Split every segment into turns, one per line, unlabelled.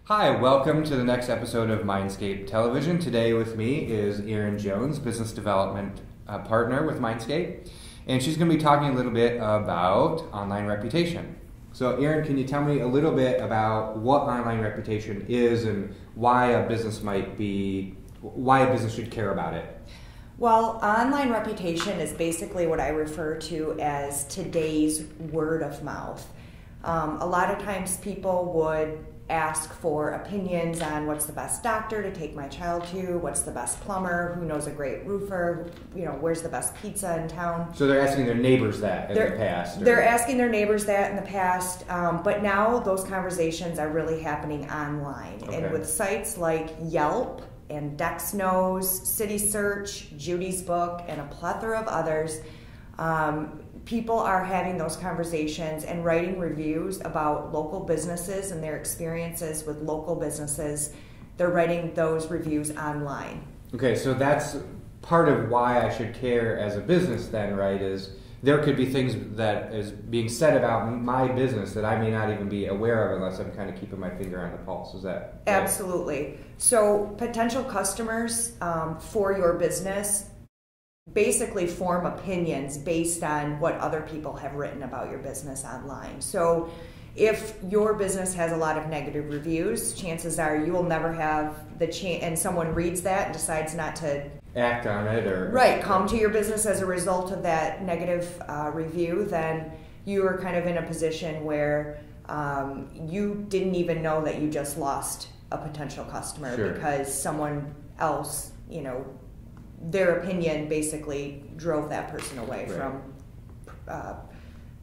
Hi, welcome to the next episode of Mindscape Television. Today with me is Erin Jones, Business Development Partner with Mindscape, and she's going to be talking a little bit about online reputation. So Erin, can you tell me a little bit about what online reputation is and why a business should care about it?
Well, online reputation is basically what I refer to as today's word of mouth. A lot of times people would ask for opinions on what's the best doctor to take my child to, what's the best plumber, who knows a great roofer, where's the best pizza in town.
So they're asking their neighbors that in the past?
They're asking their neighbors that in the past, but now those conversations are really happening online. Okay. And with sites like Yelp and Dexnose, City Search, Judy's Book, and a plethora of others, people are having those conversations and writing reviews about local businesses and their experiences with local businesses. They're writing those reviews online.
Okay, so that's part of why I should care as a business then, right, is there could be things that is being said about my business that I may not even be aware of unless I'm kind of keeping my finger on the pulse. Is that right?
Absolutely. So potential customers for your business basically form opinions based on what other people have written about your business online. So if your business has a lot of negative reviews, chances are you will never have the chance, and someone reads that and decides not to
act on it or
come to your business as a result of that negative review, then you are kind of in a position where you didn't even know that you just lost a potential customer. Sure. Because someone else, their opinion basically drove that person away. Right. From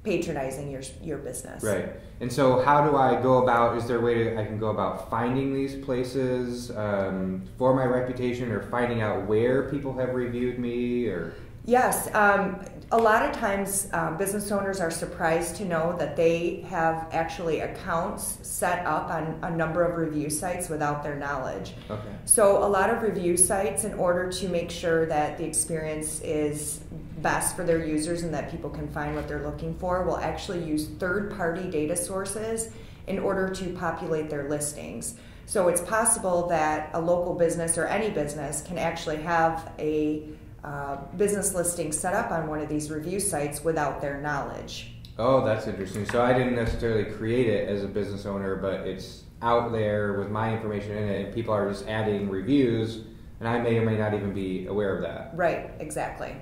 patronizing your business.
Right. And so how do I go about, is there a way I can go about finding these places for my reputation, or finding out where people have reviewed me? Or
Yes. A lot of times business owners are surprised to know that they have actually accounts set up on a number of review sites without their knowledge. Okay. So a lot of review sites, in order to make sure that the experience is best for their users and that people can find what they're looking for, will actually use third-party data sources in order to populate their listings. So it's possible that a local business or any business can actually have a business listing set up on one of these review sites without their knowledge.
Oh, that's interesting. So I didn't necessarily create it as a business owner, but it's out there with my information in it, and people are just adding reviews, and I may or may not even be aware of that.
Right, exactly.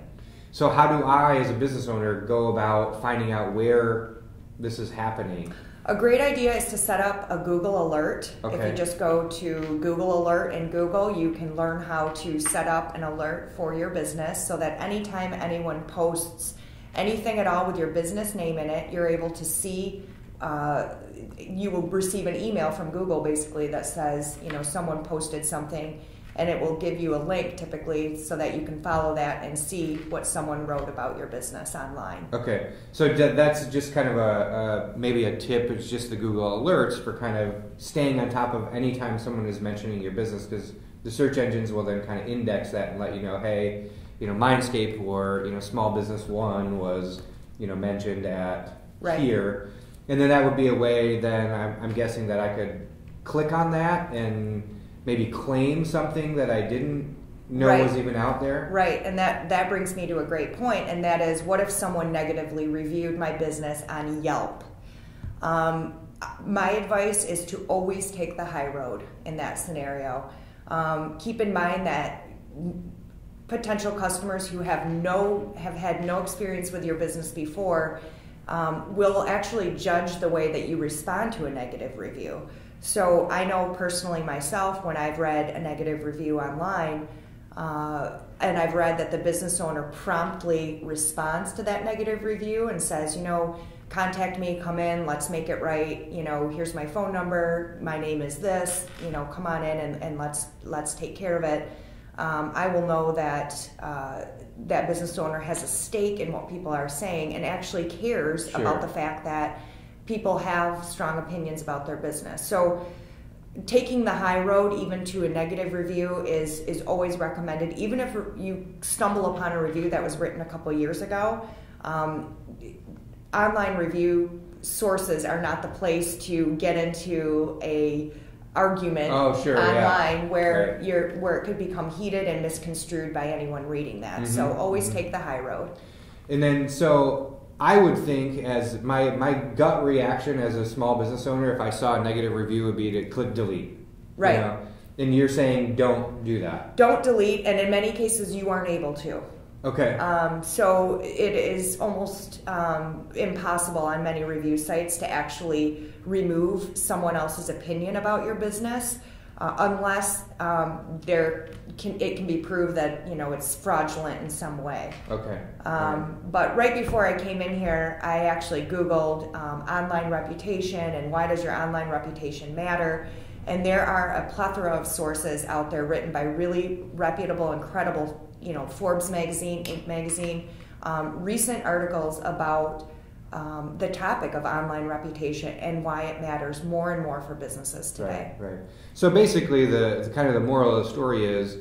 So how do I, as a business owner, go about finding out where this is happening?
A great idea is to set up a Google alert. Okay. If you just go to Google Alert in Google, you can learn how to set up an alert for your business so that anytime anyone posts anything at all with your business name in it, you're able to see, you will receive an email from Google basically that says, someone posted something, and it will give you a link typically so that you can follow that and see what someone wrote about your business online.
Okay, so that's just kind of maybe a tip. It's just the Google Alerts for kind of staying on top of any time someone is mentioning your business, because the search engines will then kind of index that and let you know, hey, Mindscape or Small Business One was mentioned at here, and then that would be a way. Then I'm guessing that I could click on that and maybe claim something that I didn't know was even out there.
Right, and that brings me to a great point, and that is, what if someone negatively reviewed my business on Yelp? My advice is to always take the high road in that scenario. Keep in mind that potential customers who have had no experience with your business before will actually judge the way that you respond to a negative review. So I know personally myself, when I've read a negative review online, and I've read that the business owner promptly responds to that negative review and says, contact me, come in, let's make it right, here's my phone number, my name is this, come on in and let's take care of it. I will know that that business owner has a stake in what people are saying and actually cares about the fact that people have strong opinions about their business. So taking the high road even to a negative review is always recommended. Even if you stumble upon a review that was written a couple years ago, online review sources are not the place to get into a argument
Oh, sure,
online where
Right.
where it could become heated and misconstrued by anyone reading that. So always take the high road.
And then, so I would think, as my gut reaction as a small business owner, if I saw a negative review, would be to click delete.
Right.
You know? And you're saying don't do that.
Don't delete, and in many cases you aren't able to.
Okay.
So it is almost impossible on many review sites to actually remove someone else's opinion about your business unless it can be proved that it's fraudulent in some way.
Okay.
But right before I came in here, I actually Googled online reputation and why does your online reputation matter? And there are a plethora of sources out there written by really reputable and credible, Forbes magazine, Inc. magazine, recent articles about the topic of online reputation and why it matters more and more for businesses today.
Right. So basically, the kind of the moral of the story is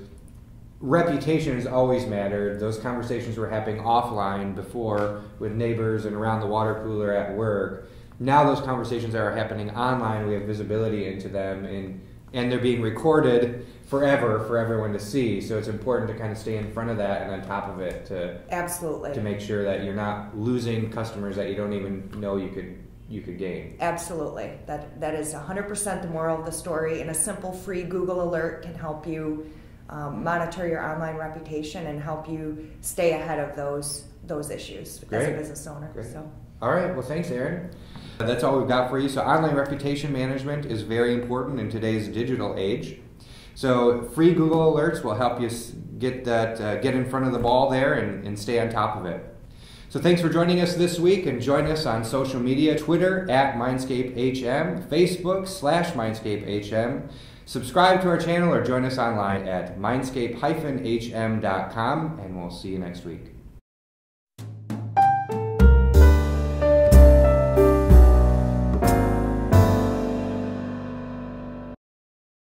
reputation has always mattered. Those conversations were happening offline before with neighbors and around the water cooler at work. Now those conversations are happening online. We have visibility into them, and they're being recorded forever for everyone to see. So it's important to kind of stay in front of that and on top of it
Absolutely.
to make sure that you're not losing customers that you don't even know you could gain.
Absolutely. That is 100% the moral of the story. And a simple free Google alert can help you monitor your online reputation and help you stay ahead of those issues as a business owner.
Great.
So.
All right. Well, thanks, Erin. That's all we've got for you. So online reputation management is very important in today's digital age. So free Google alerts will help you get in front of the ball there and stay on top of it. So thanks for joining us this week, and join us on social media, Twitter @MindscapeHM, Facebook /MindscapeHM. Subscribe to our channel or join us online at mindscape-hm.com, and we'll see you next week.